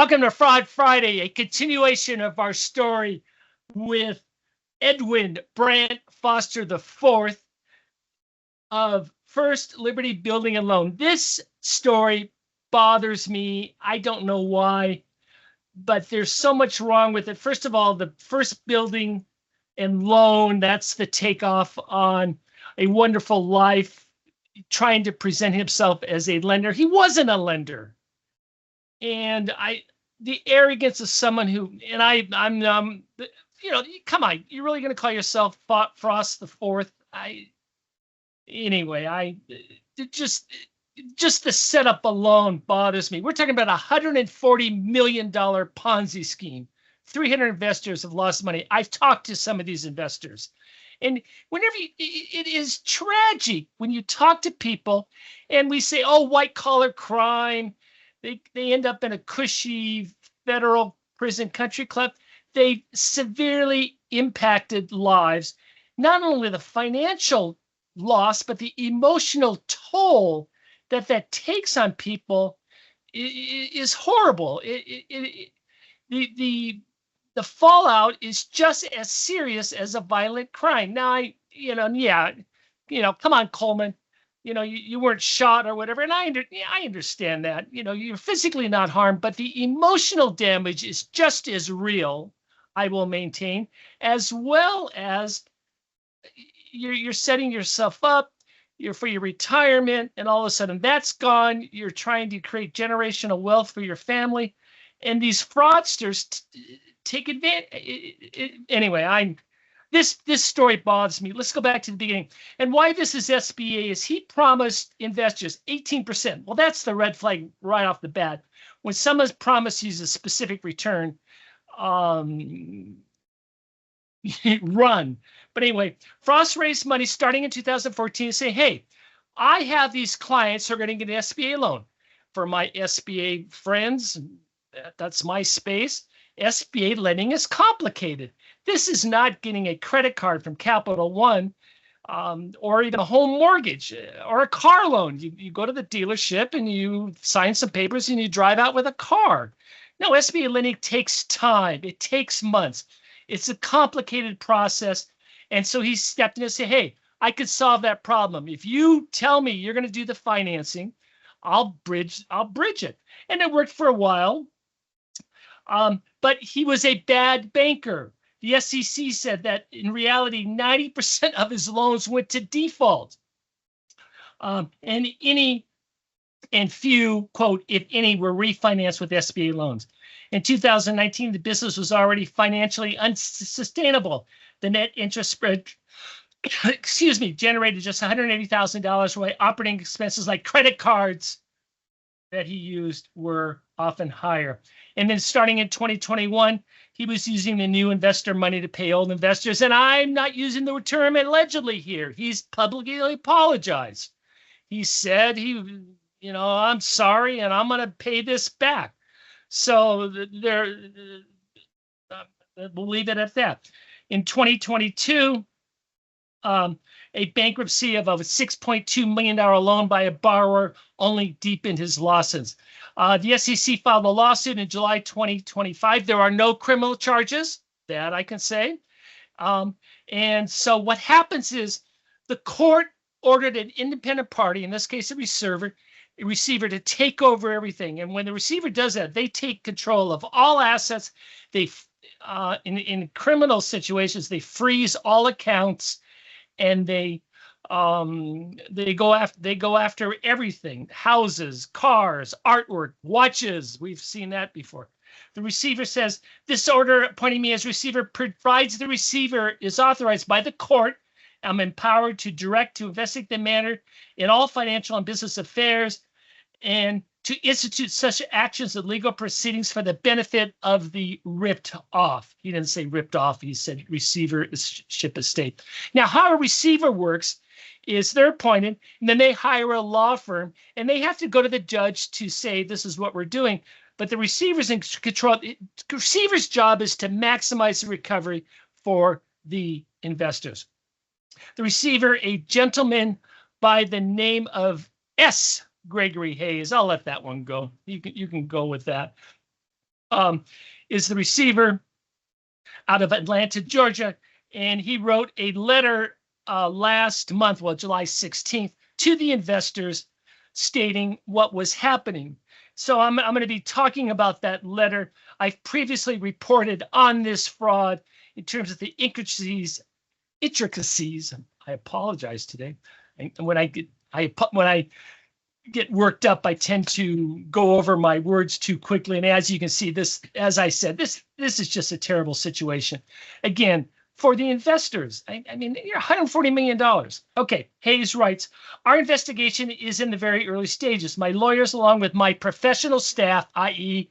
Welcome to Fraud Friday, a continuation of our story with Edwin Brandt Frost IV of First Liberty Building and Loan. This story bothers me. I don't know why, but there's so much wrong with it. First of all, the First Building and Loan, that's the takeoff on a wonderful life, trying to present himself as a lender. He wasn't a lender. And the arrogance of someone who, and I'm, come on, you're really going to call yourself Frost IV? Just the setup alone bothers me. We're talking about a $140 million Ponzi scheme. 300 investors have lost money. I've talked to some of these investors. And it is tragic when you talk to people and we say, oh, white collar crime. They end up in a cushy federal prison country club. They severely impacted lives, not only the financial loss, but the emotional toll that takes on people is horrible. The fallout is just as serious as a violent crime. Now, come on, Coleman. You weren't shot or whatever. And I understand that, you're physically not harmed, but the emotional damage is just as real, I will maintain, as well as you're setting yourself up for your retirement, and all of a sudden that's gone. You're trying to create generational wealth for your family. And these fraudsters take advantage. Anyway, This story bothers me. Let's go back to the beginning. And why this is SBA is he promised investors 18%. Well, that's the red flag right off the bat. When someone's promised you a specific return, run. But anyway, Frost raised money starting in 2014 to say, hey, I have these clients who are going to get an SBA loan. For my SBA friends, that's my space. SBA lending is complicated. This is not getting a credit card from Capital One or even a home mortgage or a car loan. You go to the dealership and you sign some papers and you drive out with a car. No, SBA lending takes time. It takes months. It's a complicated process. And so he stepped in and said, hey, I could solve that problem. If you tell me you're going to do the financing, I'll bridge it. And it worked for a while. But he was a bad banker. The SEC said that in reality, 90% of his loans went to default. And few, quote, if any, were refinanced with SBA loans. In 2019, the business was already financially unsustainable. The net interest spread, generated just $180,000, while operating expenses like credit cards that he used were often higher. And then starting in 2021, he was using the new investor money to pay old investors. And I'm not using the term allegedly here. He's publicly apologized. He said I'm sorry and I'm going to pay this back. So we'll leave it at that. In 2022, a bankruptcy of a $6.2 million loan by a borrower only deepened his losses. The SEC filed a lawsuit in July 2025. There are no criminal charges, that I can say. And so what happens is the court ordered an independent party, in this case a receiver, to take over everything. And when the receiver does that, they take control of all assets. They, in criminal situations, they freeze all accounts, and they go after everything: houses, cars, artwork, watches. We've seen that before. The receiver says, this order appointing me as receiver provides the receiver is authorized by the court. I'm empowered to direct, to investigate the matter in all financial and business affairs, and to institute such actions and legal proceedings for the benefit of the ripped off. He didn't say ripped off. He said receivership estate. Now, how a receiver works is they're appointed, and then they hire a law firm, and they have to go to the judge to say, this is what we're doing. But the receiver's in control. The receiver's job is to maximize the recovery for the investors. The receiver, a gentleman by the name of S. Gregory Hayes. I'll let that one go. You can go with that. is the receiver out of Atlanta, Georgia. And he wrote a letter last month, well, July 16th, to the investors stating what was happening. So I'm going to be talking about that letter. I've previously reported on this fraud in terms of the intricacies. I apologize today. And when I get worked up, I tend to go over my words too quickly. And as you can see, this, as I said, this is just a terrible situation. Again, for the investors, I mean, you're $140 million. Okay, Hayes writes, our investigation is in the very early stages. My lawyers, along with my professional staff, i.e.,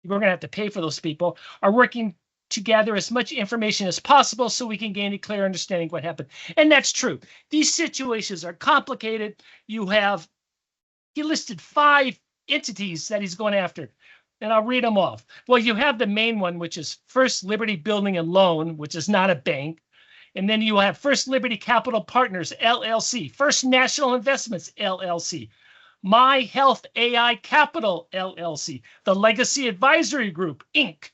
we're going to have to pay for those people, are working to gather as much information as possible so we can gain a clear understanding of what happened. And that's true. These situations are complicated. He listed 5 entities that he's going after, and I'll read them off. Well, you have the main one, which is First Liberty Building and Loan, which is not a bank. And then you have First Liberty Capital Partners, LLC, First National Investments, LLC, My Health AI Capital, LLC, the Legacy Advisory Group, Inc.,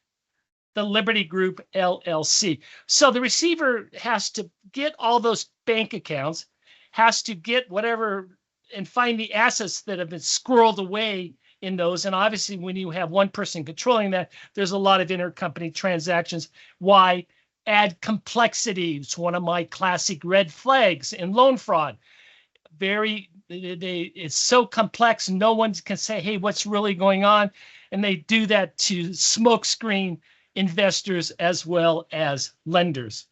the Liberty Group, LLC. So the receiver has to get all those bank accounts, has to get whatever and find the assets that have been squirreled away in those. And obviously, when you have one person controlling that, there's a lot of intercompany transactions. Why? Add complexity. It's one of my classic red flags in loan fraud. It's so complex, no one can say, hey, what's really going on? And they do that to smokescreen investors as well as lenders.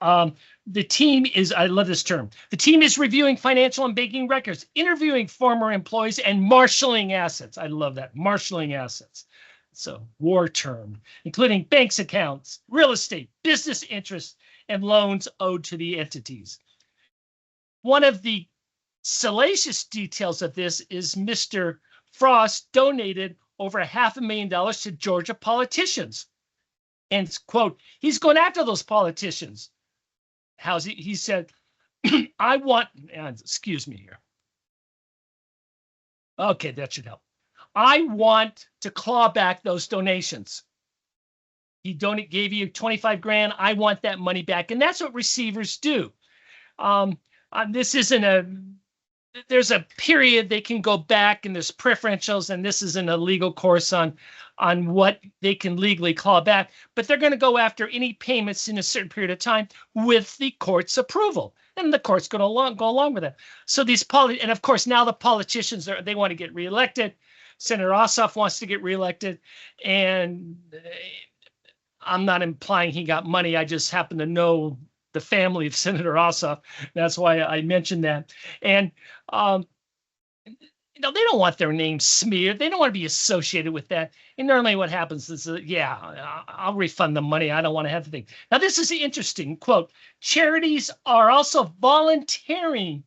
The team is, I love this term, the team is reviewing financial and banking records, interviewing former employees, and marshaling assets. I love that, marshaling assets. It's a war term, including banks accounts, real estate, business interests, and loans owed to the entities. One of the salacious details of this is Mr. Frost donated over $500,000 to Georgia politicians. And quote, he's going after those politicians. He said, I want, excuse me here. Okay, that should help. I want to claw back those donations. He gave you 25 grand. I want that money back. And that's what receivers do. This isn't there's a period they can go back and there's preferentials, and this isn't a legal course on what they can legally claw back, but they're going to go after any payments in a certain period of time with the court's approval, and the court's going to go along with that. So and of course now the politicians they want to get reelected. Senator Ossoff wants to get reelected, and I'm not implying he got money. I just happen to know the family of Senator Ossoff. That's why I mentioned that. And they don't want their name smeared. They don't want to be associated with that. And normally what happens is, yeah, I'll refund the money. I don't want to have the thing. Now, this is interesting. Quote, charities are also voluntarily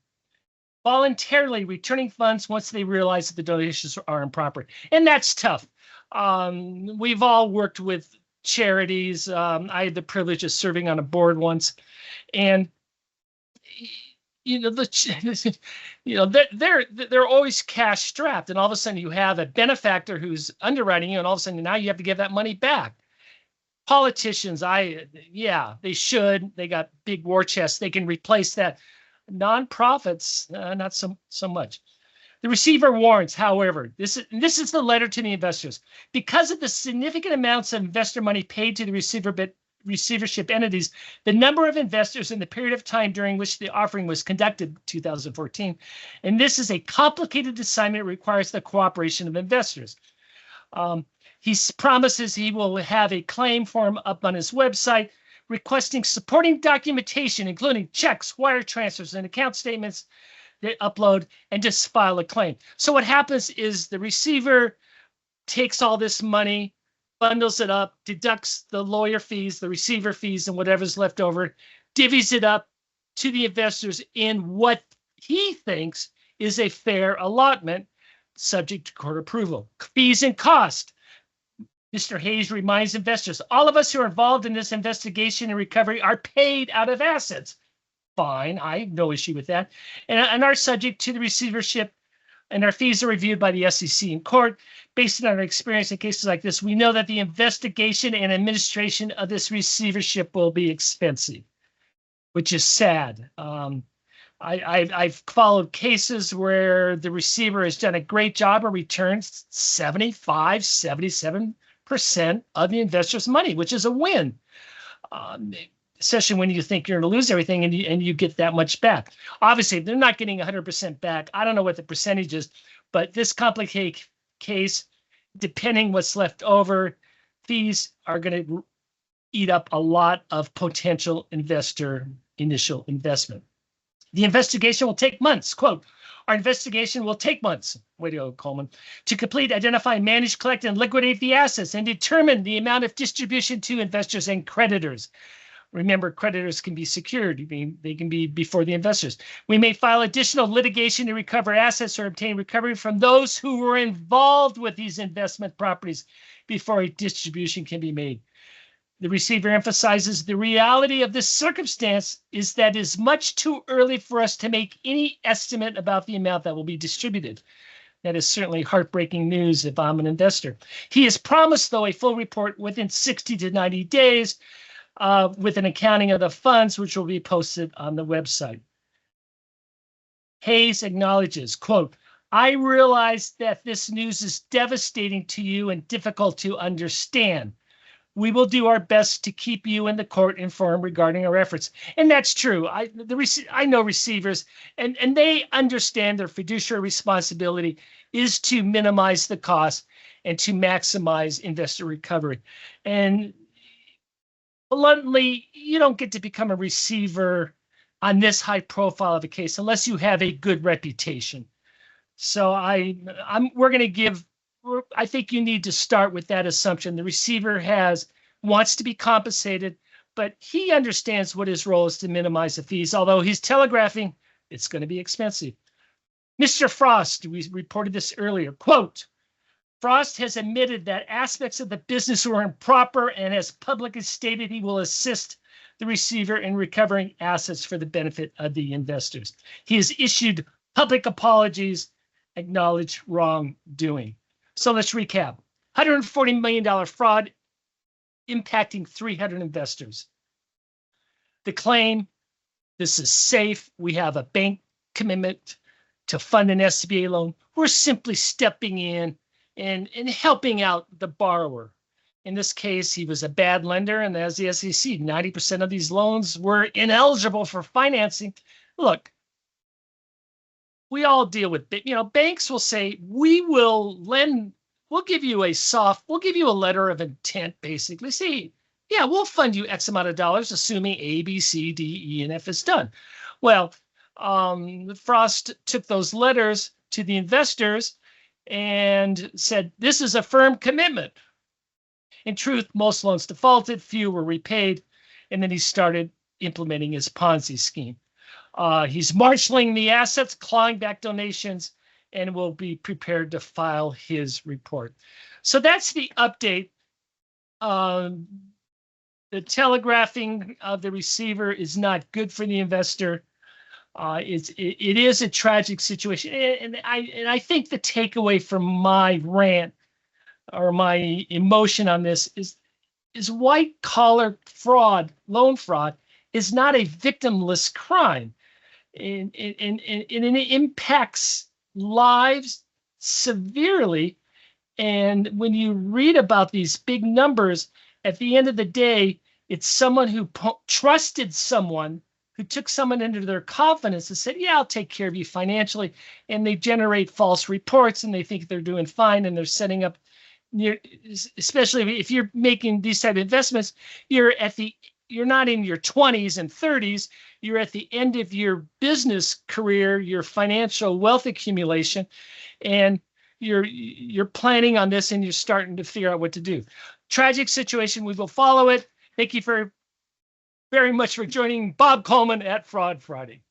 returning funds once they realize that the donations are improper. And that's tough. We've all worked with charities. I had the privilege of serving on a board once, and they're always cash strapped, and all of a sudden you have a benefactor who's underwriting you, and all of a sudden now you have to give that money back. Politicians, they should. They got big war chests. They can replace that. Nonprofits, not so much. The receiver warns, however, this is the letter to the investors. Because of the significant amounts of investor money paid to the receivership entities, the number of investors in the period of time during which the offering was conducted, 2014, and this is a complicated assignment that requires the cooperation of investors. He promises he will have a claim form up on his website requesting supporting documentation, including checks, wire transfers, and account statements. They upload and just file a claim. So what happens is the receiver takes all this money, bundles it up, deducts the lawyer fees, the receiver fees, and whatever's left over, divvies it up to the investors in what he thinks is a fair allotment, subject to court approval. Fees and cost. Mr. Hayes reminds investors, all of us who are involved in this investigation and recovery are paid out of assets. Fine, I have no issue with that, and are subject to the receivership and our fees are reviewed by the SEC in court. Based on our experience in cases like this, we know that the investigation and administration of this receivership will be expensive, which is sad. I've followed cases where the receiver has done a great job or returns 75, 77% of the investor's money, which is a win. Especially when you think you're going to lose everything and you get that much back. Obviously, they're not getting 100% back. I don't know what the percentage is, but this complicated case, depending what's left over, fees are going to eat up a lot of potential investor initial investment. The investigation will take months. Quote, our investigation will take months, way to go, Coleman, to complete, identify, manage, collect, and liquidate the assets and determine the amount of distribution to investors and creditors. Remember, creditors can be secured. They can be before the investors. We may file additional litigation to recover assets or obtain recovery from those who were involved with these investment properties before a distribution can be made. The receiver emphasizes the reality of this circumstance is that it is much too early for us to make any estimate about the amount that will be distributed. That is certainly heartbreaking news if I'm an investor. He has promised, though, a full report within 60 to 90 days. With an accounting of the funds, which will be posted on the website. Hayes acknowledges, quote, I realize that this news is devastating to you and difficult to understand. We will do our best to keep you and the court informed regarding our efforts. And that's true. I know receivers, and they understand their fiduciary responsibility is to minimize the cost and to maximize investor recovery. And bluntly, you don't get to become a receiver on this high profile of a case unless you have a good reputation. So we're going to give, I think you need to start with that assumption. The receiver wants to be compensated, but he understands what his role is to minimize the fees, although he's telegraphing it's going to be expensive. Mr. Frost, we reported this earlier, quote, Frost has admitted that aspects of the business were improper and has publicly stated he will assist the receiver in recovering assets for the benefit of the investors. He has issued public apologies, acknowledged wrongdoing. So let's recap. $140 million fraud impacting 300 investors. The claim, this is safe. We have a bank commitment to fund an SBA loan. We're simply stepping in and helping out the borrower. In this case, he was a bad lender, and as the SEC, 90% of these loans were ineligible for financing. Look, we all deal with, banks will say, we'll give you a letter of intent, basically. See, yeah, we'll fund you X amount of dollars, assuming A, B, C, D, E, and F is done. Well, Frost took those letters to the investors and said, this is a firm commitment. In truth, most loans defaulted, few were repaid, and then he started implementing his Ponzi scheme. He's marshaling the assets, clawing back donations, and will be prepared to file his report. So that's the update. The telegraphing of the receiver is not good for the investor. It is a tragic situation, and I think the takeaway from my rant or my emotion on this is white collar fraud, loan fraud, is not a victimless crime, and it impacts lives severely. And when you read about these big numbers, at the end of the day, it's someone who trusted someone, who took someone into their confidence and said, yeah, I'll take care of you financially. And they generate false reports and they think they're doing fine, and they're setting up, especially if you're making these type of investments, you're not in your 20s and 30s, you're at the end of your business career, your financial wealth accumulation, and you're planning on this and you're starting to figure out what to do. Tragic situation. We will follow it. Thank you very much for joining Bob Coleman at Fraud Friday.